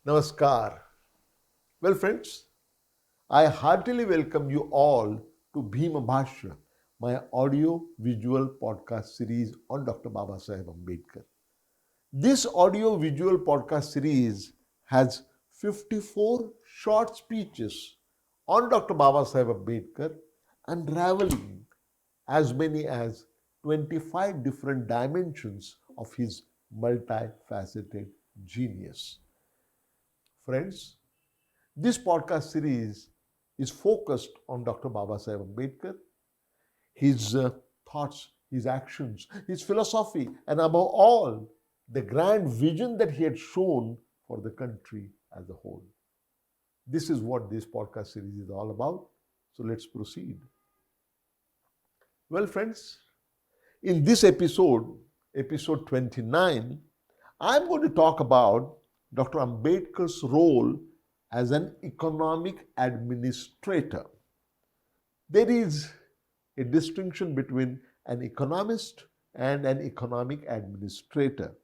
Namaskar. Well, friends, I heartily welcome you all to Bhim Bhashya, my audio-visual podcast series on Dr. Baba Saheb Ambedkar. This audio-visual podcast series has 54 short speeches on Dr. Baba Saheb Ambedkar, unraveling as many as 25 different dimensions of his multifaceted genius. Friends, this podcast series is focused on Dr. Baba Saheb Ambedkar, his thoughts, his actions, his philosophy, and above all, the grand vision that he had shown for the country as a whole. This is what this podcast series is all about. So let's proceed. Well, friends, in this episode 29, I'm going to talk about Dr. Ambedkar's role as an economic administrator. There is a distinction between an economist and an economic administrator.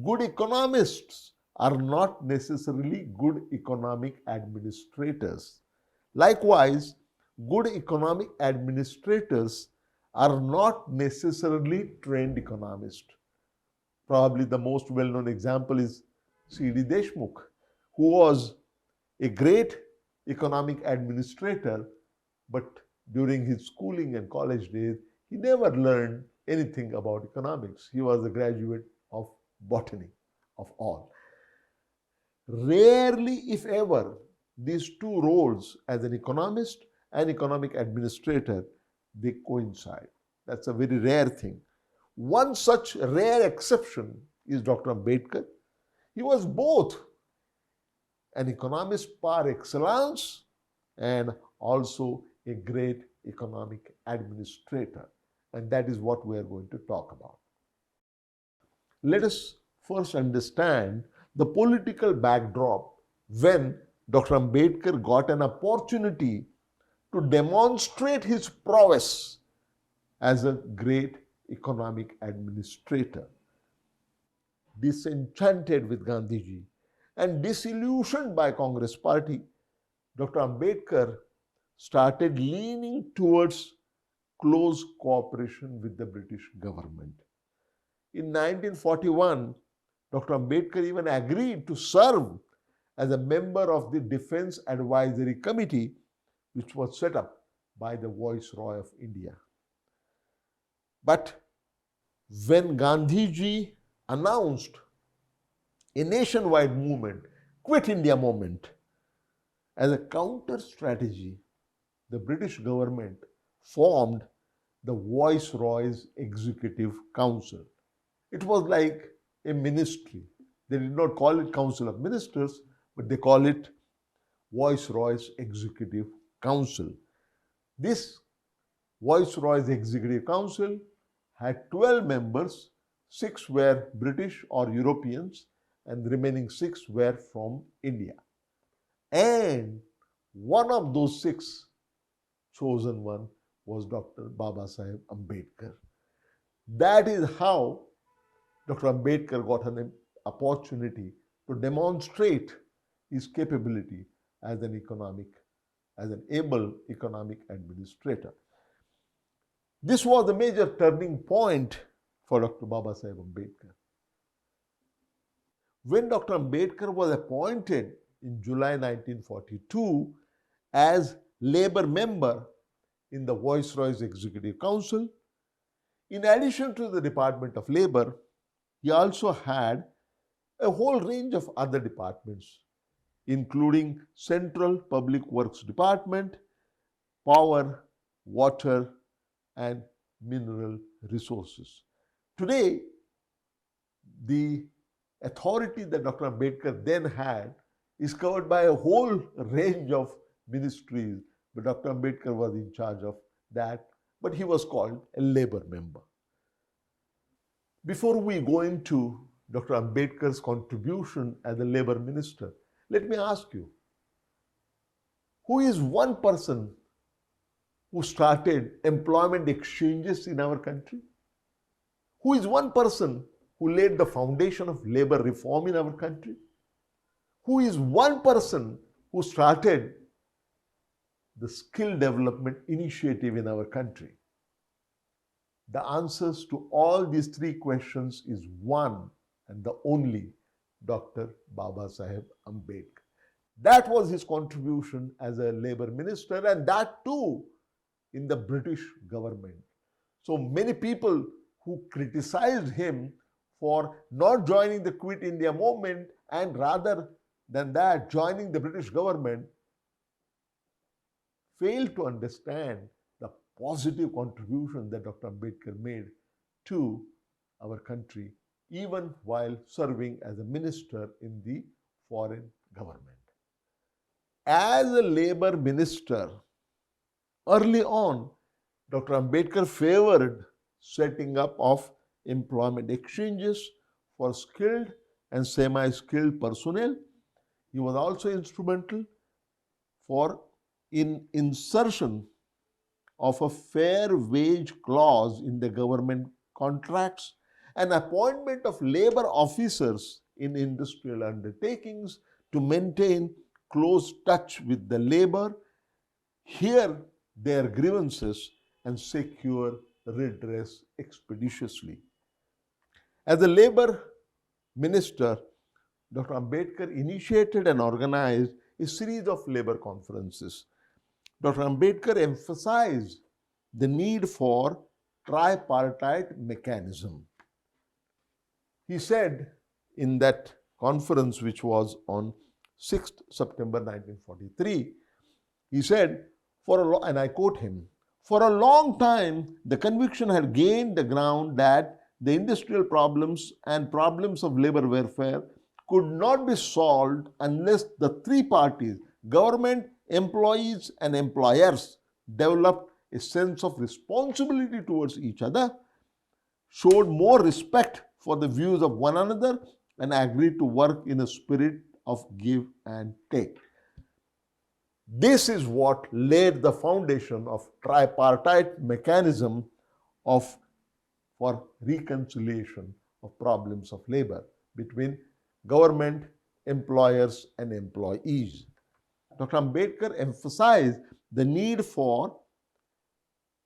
Good economists are not necessarily good economic administrators. Likewise, good economic administrators are not necessarily trained economists. Probably the most well-known example is C.D. Deshmukh, who was a great economic administrator, but during his schooling and college days, he never learned anything about economics. He was a graduate of botany, of all. Rarely, if ever, these two roles as an economist and economic administrator, they coincide. That's a very rare thing. One such rare exception is Dr. Ambedkar. He was both an economist par excellence and also a great economic administrator. And that is what we are going to talk about. Let us first understand the political backdrop when Dr. Ambedkar got an opportunity to demonstrate his prowess as a great economic administrator. Disenchanted with Gandhiji and disillusioned by Congress party, Dr. Ambedkar started leaning towards close cooperation with the British government. In 1941, Dr. Ambedkar even agreed to serve as a member of the Defense Advisory Committee, which was set up by the Viceroy of India. But when Gandhiji announced a nationwide movement, Quit India movement, as a counter strategy, the British government formed the Viceroy's Executive Council. It was like a ministry. They did not call it Council of Ministers, but they call it Viceroy's Executive Council. This Viceroy's Executive Council had 12 members, 6 were British or Europeans, and the remaining 6 were from India. And one of those 6 chosen one was Dr. Baba Saheb Ambedkar. That is how Dr. Ambedkar got an opportunity to demonstrate his capability as an able economic administrator. This was the major turning point for Dr. Baba Saheb Ambedkar. When Dr. Ambedkar was appointed in July 1942 as Labour member in the Viceroy's Executive Council, in addition to the Department of Labour, he also had a whole range of other departments, including Central Public Works Department, Power, Water, and Mineral Resources. Today, the authority that Dr. Ambedkar then had is covered by a whole range of ministries, but Dr. Ambedkar was in charge of that, but he was called a Labour member. Before we go into Dr. Ambedkar's contribution as a Labour minister, let me ask you, who is one person who started employment exchanges in our country? Who is one person who laid the foundation of labor reform in our country? who is one person who started the skill development initiative in our country? The answers to all these three questions is one and the only Dr. Baba Saheb Ambedkar. That was his contribution as a labor minister, and that too in the British government. So many people who criticized him for not joining the Quit India movement and rather than that joining the British government failed to understand the positive contribution that Dr. Ambedkar made to our country, even while serving as a minister in the foreign government. As a labor minister, early on, Dr. Ambedkar favored setting up of employment exchanges for skilled and semi-skilled personnel. He was also instrumental in insertion of a fair wage clause in the government contracts and appointment of labor officers in industrial undertakings to maintain close touch with the labor, hear their grievances, and secure redress expeditiously. As a labor minister, Dr. Ambedkar initiated and organized a series of labor conferences. Dr. Ambedkar emphasized the need for tripartite mechanism. He said in that conference, which was on 6th September 1943, he said, and I quote him, "For a long time, the conviction had gained the ground that the industrial problems and problems of labor welfare could not be solved unless the three parties, government, employees, and employers, developed a sense of responsibility towards each other, showed more respect for the views of one another, and agreed to work in a spirit of give and take." This is what laid the foundation of tripartite mechanism for reconciliation of problems of labor between government, employers, and employees. Dr. Ambedkar emphasized the need for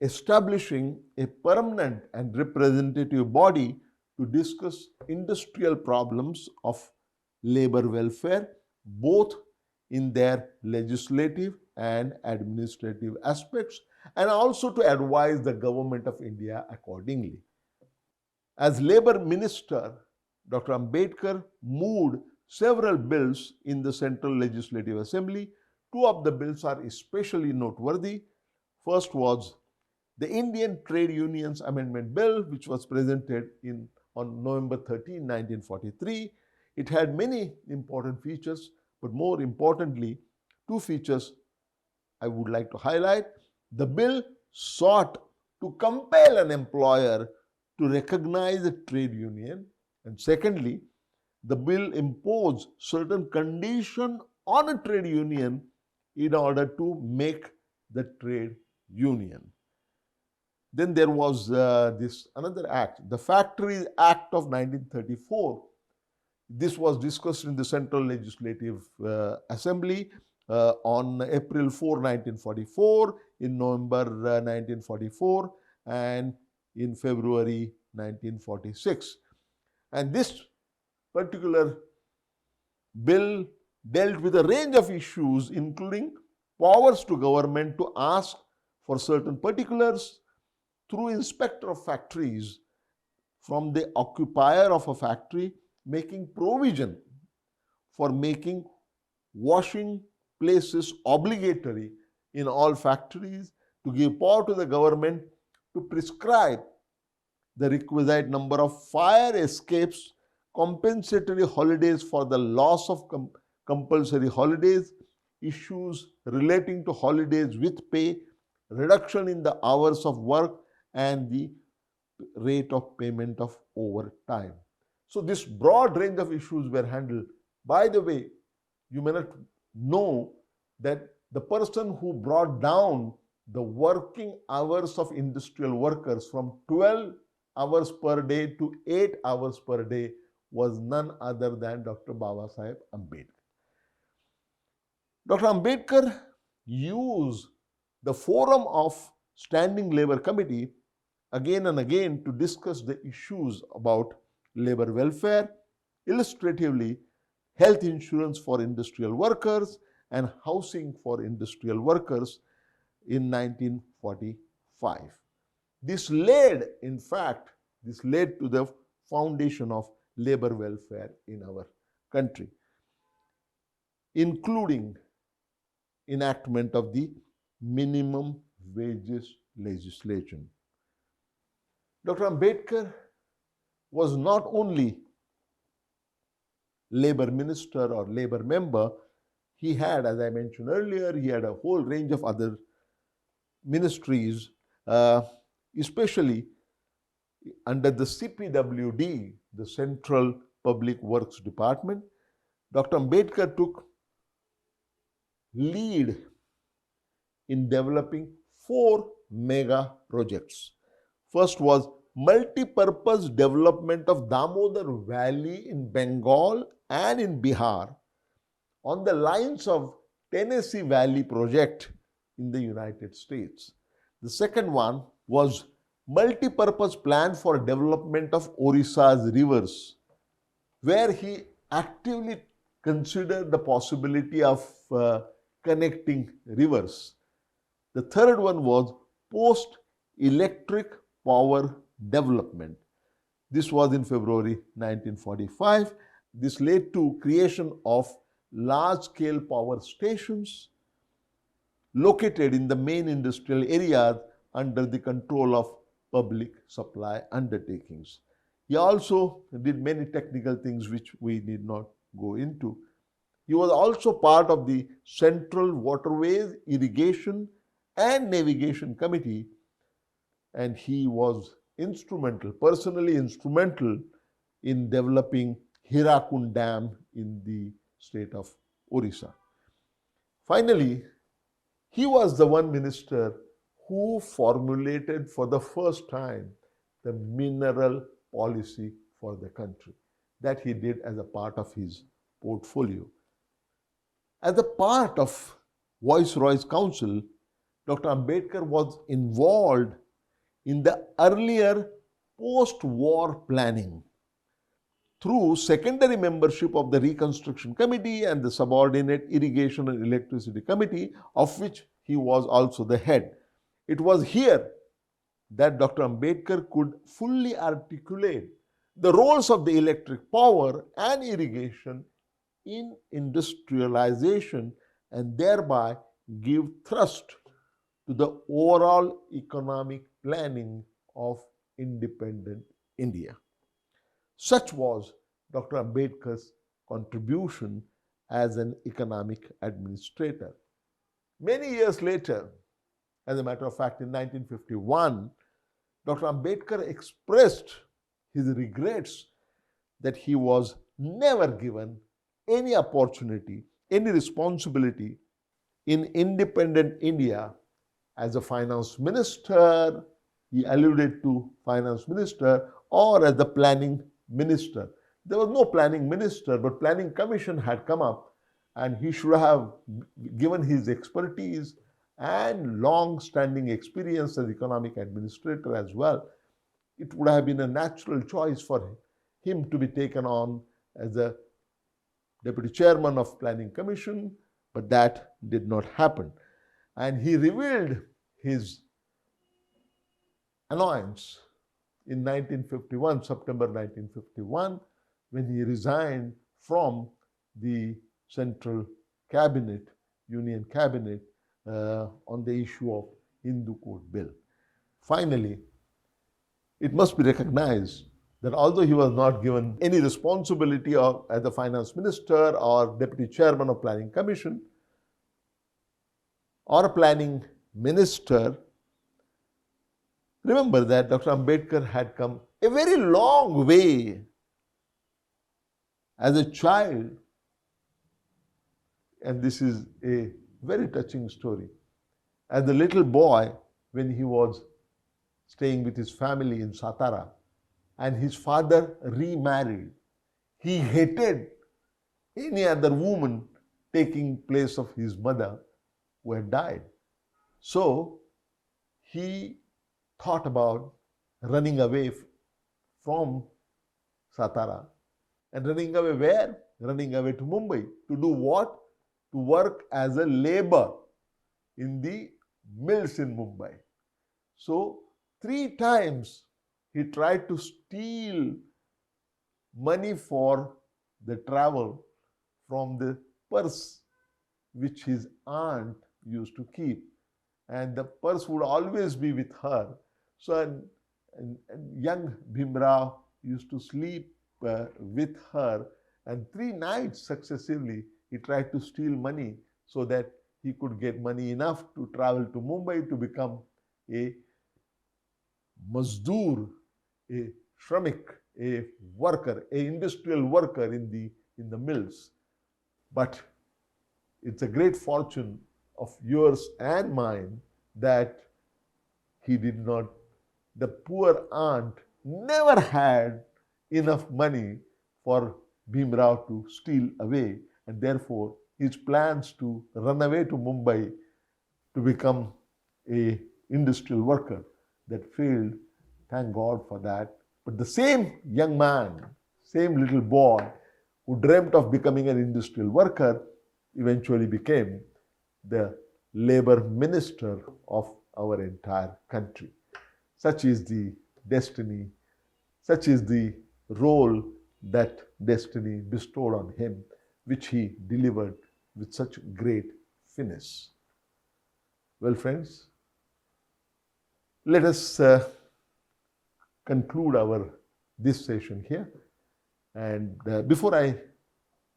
establishing a permanent and representative body to discuss industrial problems of labor welfare, both in their legislative and administrative aspects, and also to advise the government of India accordingly. As labor minister, Dr. Ambedkar moved several bills in the Central Legislative Assembly. Two of the bills are especially noteworthy. First was the Indian Trade Unions Amendment Bill, which was presented on November 13, 1943. It had many important features, but more importantly, two features I would like to highlight. The bill sought to compel an employer to recognize a trade union, and secondly, the bill imposed certain conditions on a trade union in order to make the trade union. Then there was this another act, the Factories Act of 1934. This was discussed in the Central Legislative Assembly on April 4, 1944, in November 1944, and in February 1946. And this particular bill dealt with a range of issues, including powers to government to ask for certain particulars through inspector of factories from the occupier of a factory, making provision for making washing places obligatory in all factories, to give power to the government to prescribe the requisite number of fire escapes, compensatory holidays for the loss of compulsory holidays, issues relating to holidays with pay, reduction in the hours of work, and the rate of payment of overtime. So this broad range of issues were handled. By the way, you may not know that the person who brought down the working hours of industrial workers from 12 hours per day to 8 hours per day was none other than Dr. Baba Saheb Ambedkar. Dr. Ambedkar used the forum of Standing Labour Committee again and again to discuss the issues about labor welfare, illustratively health insurance for industrial workers and housing for industrial workers in 1945. This led, in fact, this led to the foundation of labor welfare in our country, including enactment of the minimum wages legislation. Dr. Ambedkar was not only labor minister or labor member, he had, as I mentioned earlier, he had a whole range of other ministries, especially under the CPWD, the Central Public Works Department. Dr. Ambedkar took lead in developing 4 mega projects. First was multi-purpose development of Damodar Valley in Bengal and in Bihar on the lines of Tennessee Valley project in the United States. The second one was multi-purpose plan for development of Odisha's rivers, where he actively considered the possibility of connecting rivers. The third one was post-electric power development. This was in February 1945. This led to creation of large-scale power stations located in the main industrial areas under the control of public supply undertakings. He also did many technical things which we need not go into. He was also part of the Central Waterways, Irrigation and Navigation Committee, and he was personally instrumental in developing Hirakund Dam in the state of Odisha. Finally, he was the one minister who formulated for the first time the mineral policy for the country. That he did as a part of his portfolio. As a part of Viceroy's Council, Dr. Ambedkar was involved in the earlier post-war planning through secondary membership of the Reconstruction Committee and the subordinate Irrigation and Electricity Committee, of which he was also the head. It was here that Dr. Ambedkar could fully articulate the roles of the electric power and irrigation in industrialization and thereby give thrust to the overall economic planning of independent India. Such was Dr. Ambedkar's contribution as an economic administrator. Many years later, as a matter of fact, in 1951, Dr. Ambedkar expressed his regrets that he was never given any opportunity, any responsibility in independent India as a finance minister. He alluded to finance minister or as the planning minister. There was no planning minister, but planning commission had come up, and he should have given his expertise and long-standing experience as economic administrator as well. It would have been a natural choice for him to be taken on as a deputy chairman of planning commission, but that did not happen. And he revealed his annoyance in 1951, September 1951, when he resigned from the central cabinet, union cabinet, on the issue of Hindu Code Bill. Finally, it must be recognized that although he was not given any responsibility as a finance minister or deputy chairman of planning commission or a planning minister, remember that Dr. Ambedkar had come a very long way as a child, and this is a very touching story. As a little boy, when he was staying with his family in Satara, and his father remarried, he hated any other woman taking place of his mother who had died. So he thought about running away from Satara. And running away where? Running away to Mumbai. To do what? To work as a labor in the mills in Mumbai. So 3 times he tried to steal money for the travel from the purse which his aunt used to keep. And the purse would always be with her. So young Bhim Rao used to sleep with her, and 3 nights successively he tried to steal money so that he could get money enough to travel to Mumbai to become a mazdoor, a shramik, a worker, a industrial worker in the mills. But it's a great fortune of yours and mine that he did not, the poor aunt never had enough money for Bhim Rao to steal away, and therefore his plans to run away to Mumbai to become a industrial worker that failed. Thank God for that. But the same young man, same little boy who dreamt of becoming an industrial worker eventually became the labor minister of our entire country. Such is the destiny, such is the role that destiny bestowed on him, which he delivered with such great finesse. Well, friends, let us conclude this session here. And before I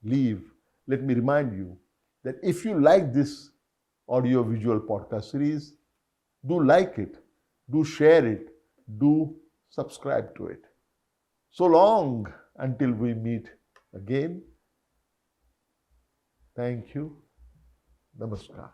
leave, let me remind you that if you like this audio-visual podcast series, do like it, do share it, do subscribe to it. So long until we meet again. Thank you. Namaskar.